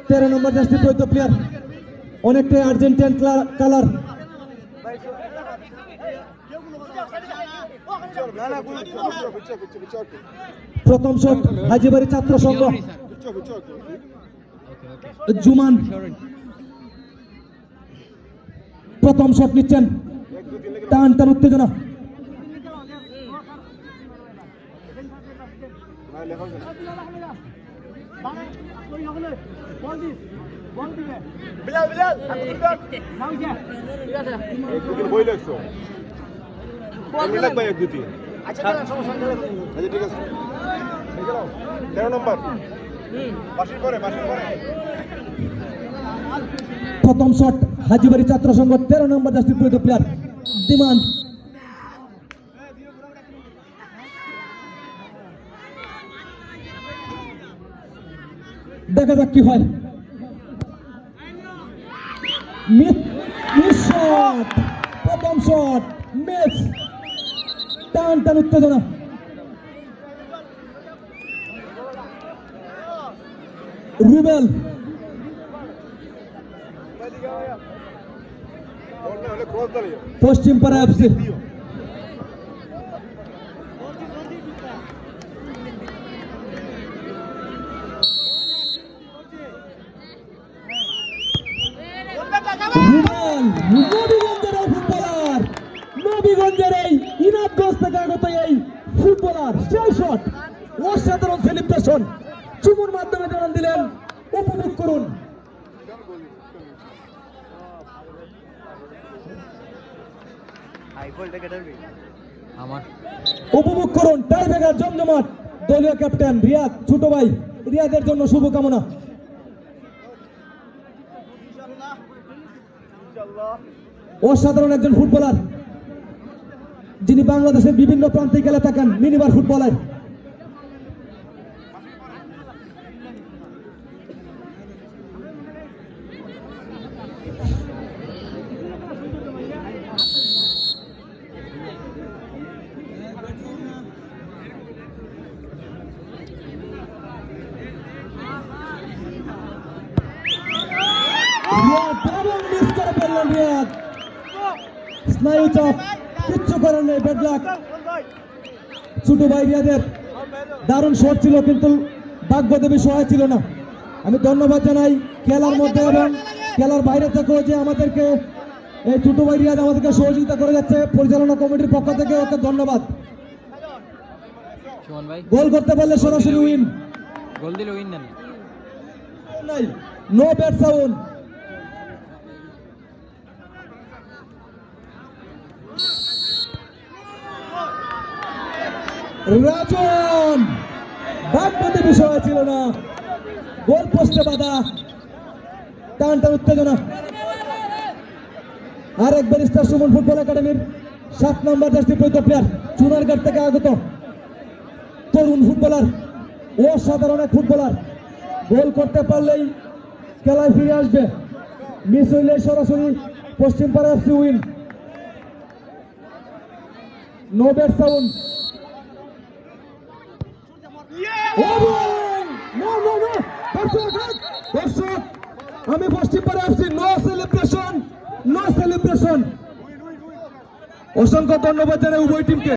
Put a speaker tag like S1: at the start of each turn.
S1: 13 নম্বর jersey পরিহিত player, অনেকটাই আর্জেন্টিয়ান colour. প্রথম শট হাজীবাড়ি ছাত্র সংঘ, জুমান প্রথম শট নিচ্ছেন, টান টান উত্তেজনা। প্রথম শট হাজীবাড়ি ছাত্র সংঘ, 13 নম্বর জার্সি পরিহিত প্লেয়ার দিমান। দেখা যাক কি হয়। প্রথম শট মিস, টান টান উত্তেজনা। রুবেল পশ্চিম পাড়া এফসি। নবীগঞ্জের এই ইনাদগঞ্জ থেকে আগত এই ফুটবলার, সেই শট, অসাধারণ সেলিব্রেশন চুমুর মাধ্যমে জানান দিলেন। উপভোগ করুন। উপভোগ করুন টাইব্রেকার জমজমাট। দলীয় ক্যাপ্টেন রিয়াদ, ছোট ভাই রিয়াদের জন্য শুভকামনা। অসাধারণ একজন ফুটবলার, যিনি বাংলাদেশের বিভিন্ন প্রান্তে খেলে থাকেন, মিনিবার ফুটবলার। স্নায়ু চাপ, কিচ্ছু করার নেই, ব্যাড লাক। ছোট ভাই রিয়াদের দারুণ শট ছিল, কিন্তু ভাগ্যদেবী সহায় ছিল না। আমি ধন্যবাদ জানাই খেলার মধ্যে এবং খেলার বাইরে থেকেও যে আমাদেরকে এই ছোট ভাই রিয়াদ আমাদেরকে সহযোগিতা করে যাচ্ছে, পরিচালনা কমিটির পক্ষ থেকে ওকে ধন্যবাদ। গোল করতে পারলে সরাসরি উইন,
S2: গোল দিলে উইন না,
S1: নাই নো ব্যাট সাউন্ড। রাজন ভাগ্যতে বিষয় ছিল না, গোল পোস্টে বাধা, টান টান উত্তেজনা। আর একবার স্টার সুমন ফুটবল একাডেমির 7 নম্বর জার্সি পরিহিত প্লেয়ার, চুনারঘাট থেকে আগত তরুণ ফুটবলার, অসাধারণ এক ফুটবলার। গোল করতে পারলেই খেলায় ফিরে আসবে, মিস হইলে সরাসরি Paschim Para FC win. No bat sound. দর্শক, আমি Paschim Para FC, no celebration, no celebration. অসংখ্য ধন্যবাদ জানাই উভয় টিমকে।